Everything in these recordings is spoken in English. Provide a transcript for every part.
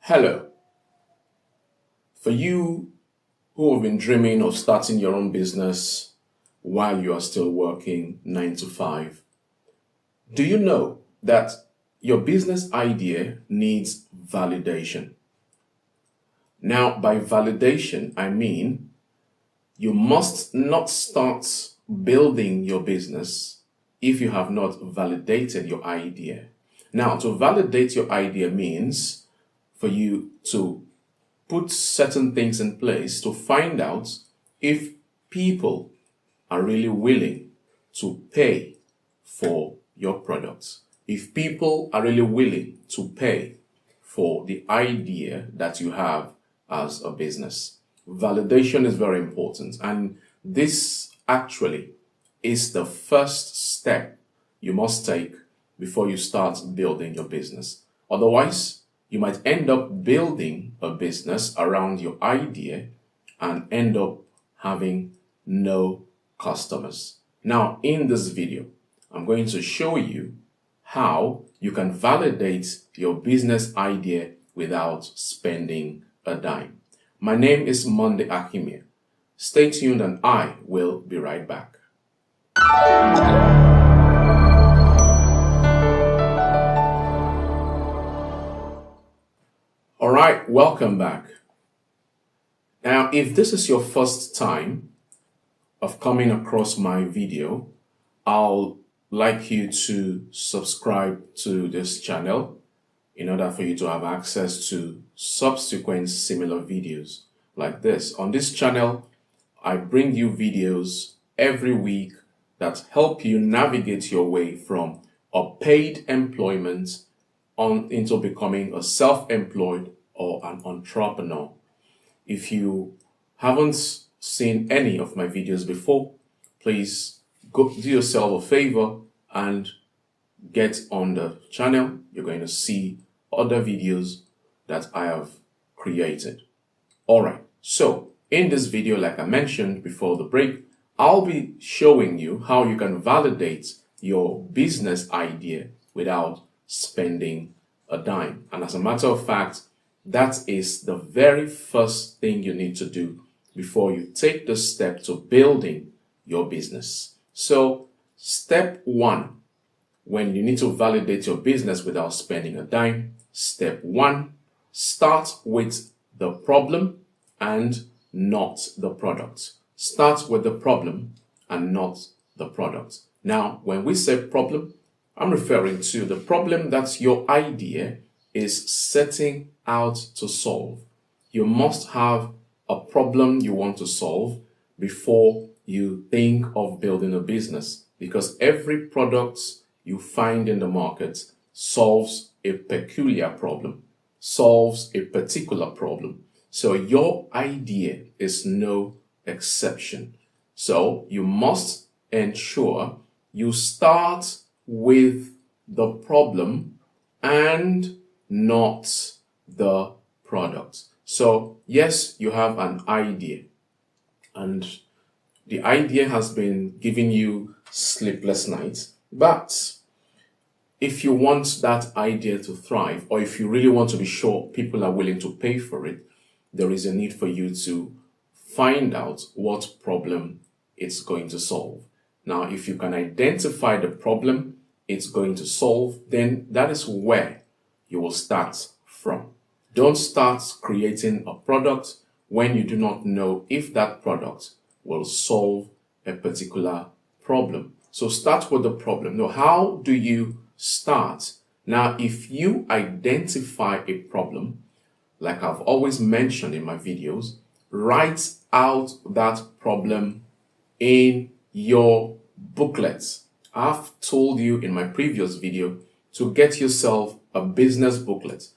Hello. For you who have been dreaming of starting your own business while you are still working 9 to 5, do you know that your business idea needs validation? Now, by validation, I mean you must not start building your business if you have not validated your idea. Now, to validate your idea means for you to put certain things in place to find out if people are really willing to pay for your products. If people are really willing to pay for the idea that you have as a business. Validation is very important, and this actually is the first step you must take before you start building your business. Otherwise, you might end up building a business around your idea and end up having no customers. Now, in this video, I'm going to show you how you can validate your business idea without spending a dime. My name is Monday Akimia. Stay tuned and I will be right back. All right, welcome back. Now, if this is your first time of coming across my video, I'll like you to subscribe to this channel in order for you to have access to subsequent similar videos like this. On this channel, I bring you videos every week that help you navigate your way from a paid employment into becoming a self-employed or an entrepreneur. If you haven't seen any of my videos before, please go do yourself a favor and get on the channel. You're going to see other videos that I have created. Alright, so in this video, like I mentioned before the break, I'll be showing you how you can validate your business idea without spending a dime. And as a matter of fact, that is the very first thing you need to do before you take the step to building your business. So, step one, when you need to validate your business without spending a dime, step one, start with the problem and not the product. Start with the problem and not the product. Now, when we say problem, I'm referring to the problem that your idea is setting out to solve. You must have a problem you want to solve before you think of building a business, because every product you find in the market solves a peculiar problem, solves a particular problem. So your idea is no exception. So you must ensure you start with the problem and not the product. So yes, you have an idea, and the idea has been giving you sleepless nights, but if you want that idea to thrive, or if you really want to be sure people are willing to pay for it, there is a need for you to find out what problem it's going to solve. Now, if you can identify the problem it's going to solve, then that is where you will start from. Don't start creating a product when you do not know if that product will solve a particular problem. So start with the problem. Now, how do you start? Now, if you identify a problem, like I've always mentioned in my videos, write out that problem in your booklets. I've told you in my previous video to get yourself a business booklet.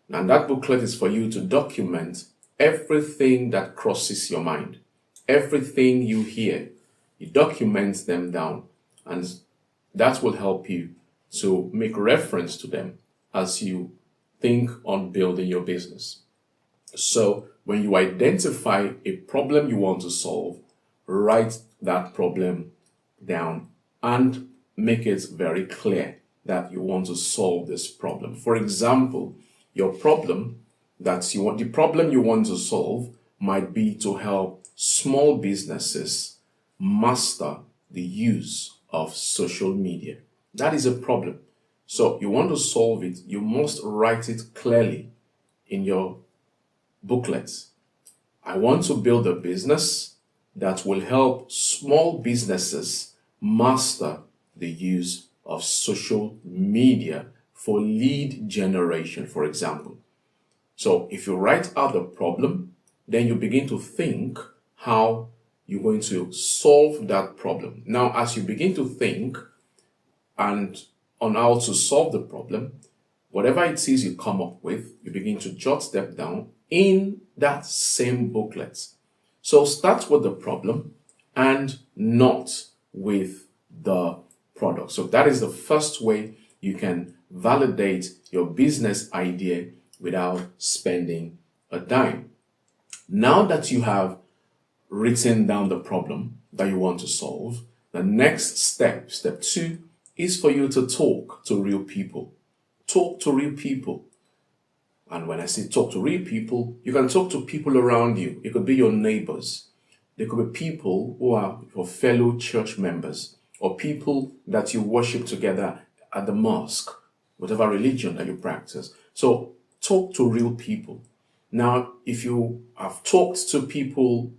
And that booklet is for you to document everything that crosses your mind, everything you hear. You document them down, and that will help you to make reference to them as you think on building your business. So when you identify a problem you want to solve, write that problem down and make it very clear that you want to solve this problem. For example, your problem the problem you want to solve might be to help small businesses master the use of social media. That is a problem. So you want to solve it, you must write it clearly in your booklets. I want to build a business that will help small businesses master the use of social media for lead generation, for example. So if you write out the problem, then you begin to think how you're going to solve that problem. Now, as you begin to think and on how to solve the problem, whatever it is you come up with, you begin to jot them down in that same booklet. So start with the problem and not with the product. So that is the first way you can validate your business idea without spending a dime. Now that you have written down the problem that you want to solve, the next step, step 2, is for you to talk to real people. Talk to real people. And when I say talk to real people, you can talk to people around you. It could be your neighbors. There could be people who are your fellow church members or people that you worship together at the mosque, whatever religion that you practice. So talk to real people. Now, if you have talked to people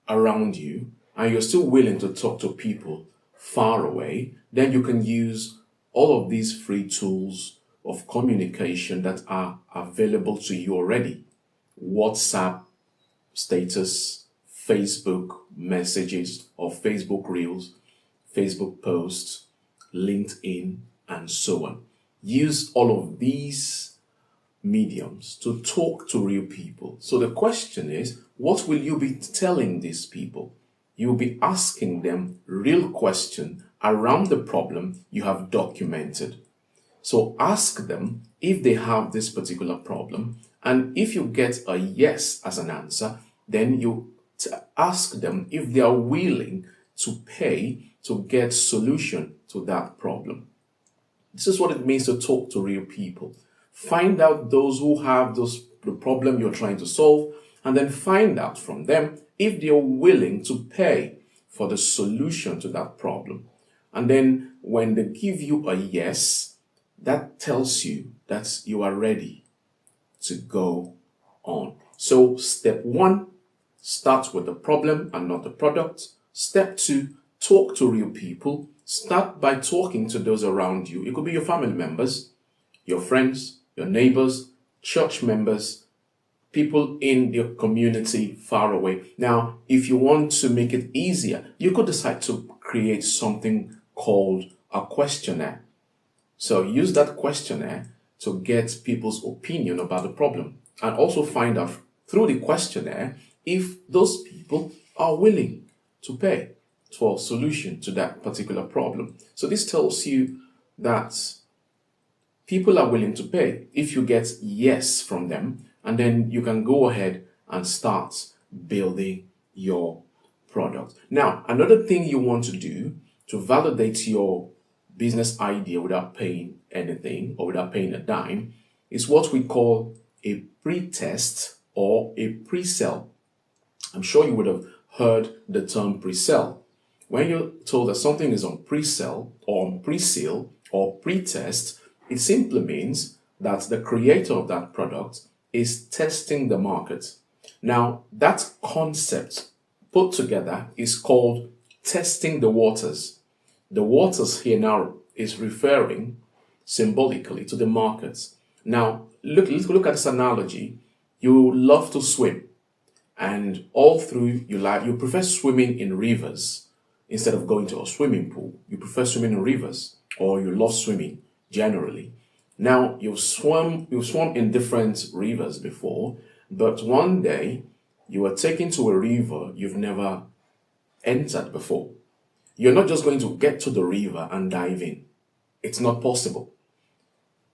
around you and you're still willing to talk to people far away, then you can use all of these free tools of communication that are available to you already. WhatsApp status, Facebook messages or Facebook reels, Facebook posts, LinkedIn, and so on. Use all of these mediums to talk to real people. So the question is, what will you be telling these people? You'll be asking them real questions around the problem you have documented. So ask them if they have this particular problem, and if you get a yes as an answer, then you ask them if they are willing to pay to get solution to that problem. This is what it means to talk to real people. Find out those who have the problem you're trying to solve, and then find out from them if they're willing to pay for the solution to that problem. And then when they give you a yes, that tells you that you are ready to go on. So step 1, start with the problem and not the product. Step 2, talk to real people. Start by talking to those around you. It could be your family members, your friends, your neighbors, church members, people in your community far away. Now, if you want to make it easier, you could decide to create something called a questionnaire. So use that questionnaire to get people's opinion about the problem, and also find out through the questionnaire if those people are willing to pay for a solution to that particular problem. So this tells you that people are willing to pay if you get yes from them, and then you can go ahead and start building your product. Now, another thing you want to do to validate your business idea without paying anything or without paying a dime is what we call a pre-test or a pre-sale. I'm sure you would have heard the term pre-sale. When you're told that something is on pre-sale or on pre-sale or pre-test, it simply means that the creator of that product is testing the market. Now, that concept put together is called testing the waters. The waters here now is referring symbolically to the markets. Now, let's look at this analogy. You love to swim, and all through your life, you prefer swimming in rivers instead of going to a swimming pool. You prefer swimming in rivers, or you love swimming generally. Now, you've swum in different rivers before, but one day you were taken to a river you've never entered before. You're not just going to get to the river and dive in. It's not possible.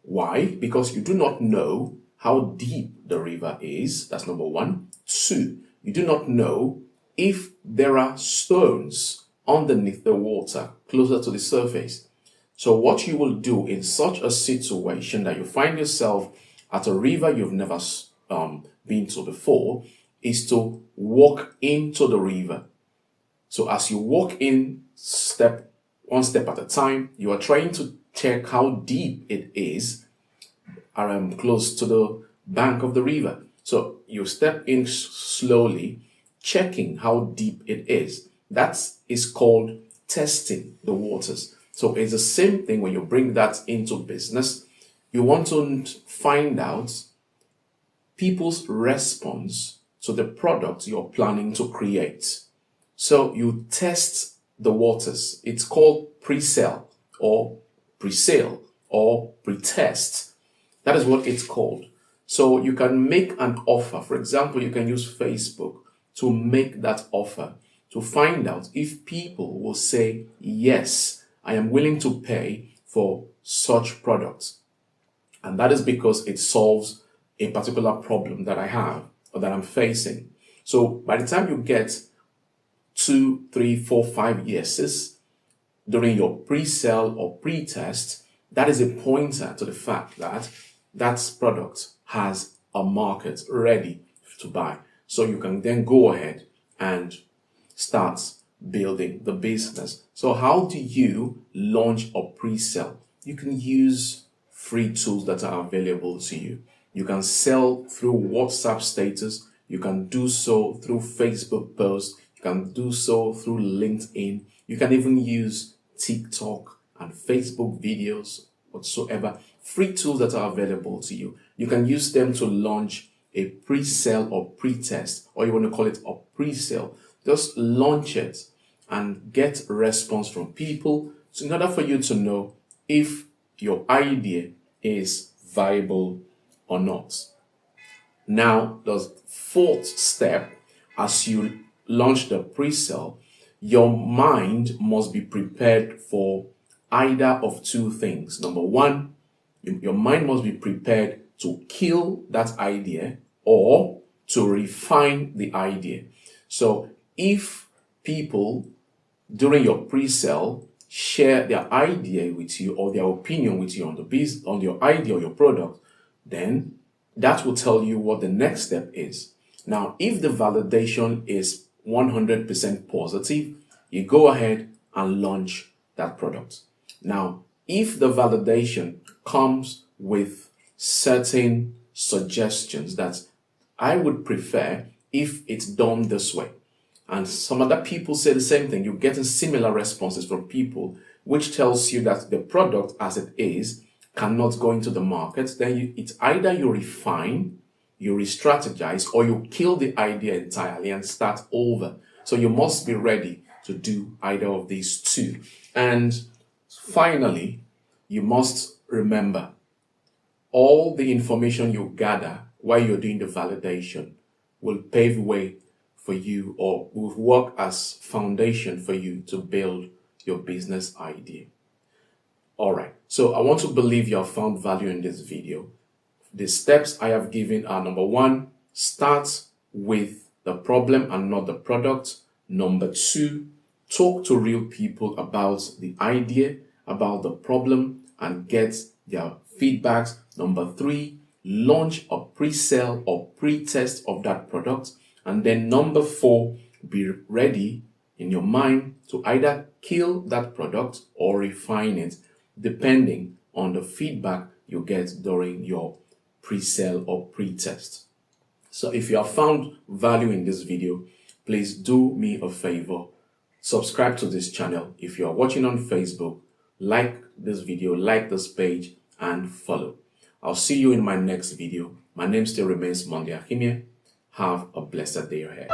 Why? Because you do not know how deep the river is. That's number 1. 2, you do not know if there are stones underneath the water closer to the surface. So what you will do in such a situation that you find yourself at a river you've never been to before, is to walk into the river. So as you walk in one step at a time, you are trying to check how deep it is close to the bank of the river. So you step in slowly, checking how deep it is. That is called testing the waters. So it's the same thing when you bring that into business. You want to find out people's response to the product you're planning to create. So you test the waters. It's called pre-sale or pre-sale or pre-test. That is what it's called. So you can make an offer. For example, you can use Facebook to make that offer to find out if people will say, yes, I am willing to pay for such products. And that is because it solves a particular problem that I have or that I'm facing. So by the time you get 2, 3, 4, 5 yeses during your pre-sale or pre-test, that is a pointer to the fact that that product has a market ready to buy. So you can then go ahead and start building the business. So how do you launch a pre-sale? You can use free tools that are available to you. You can sell through WhatsApp status. You can do so through Facebook posts. You can do so through LinkedIn. You can even use TikTok and Facebook videos, whatsoever. Free tools that are available to you. You can use them to launch a pre-sale or pre-test, or you want to call it a pre-sale. Just launch it and get response from people in order for you to know if your idea is viable or not. Now, the fourth step, as you launch the pre-sale, your mind must be prepared for either of two things. Number one, your mind must be prepared to kill that idea or to refine the idea. So if people during your pre-sale share their idea with you or their opinion with you on your idea or your product, then that will tell you what the next step is. Now, if the validation is 100% positive, you go ahead and launch that product. Now, if the validation comes with certain suggestions that I would prefer if it's done this way, and some other people say the same thing, you're getting similar responses from people, which tells you that the product as it is cannot go into the market, then it's either you refine, you re-strategize, or you kill the idea entirely and start over. So you must be ready to do either of these two. And finally, you must remember all the information you gather while you're doing the validation will pave way for you or will work as foundation for you to build your business idea. All right. So I want to believe you have found value in this video. The steps I have given are: number one, start with the problem and not the product. Number two, talk to real people about the idea, about the problem, and get their feedbacks. Number three, launch a pre-sale or pre-test of that product. And then number four, be ready in your mind to either kill that product or refine it, depending on the feedback you get during your pre-sale or pre-test. So if you have found value in this video, please do me a favor. Subscribe to this channel. If you are watching on Facebook, like this video, like this page, and follow. I'll see you in my next video. My name still remains Monday Akimie. Have a blessed day ahead.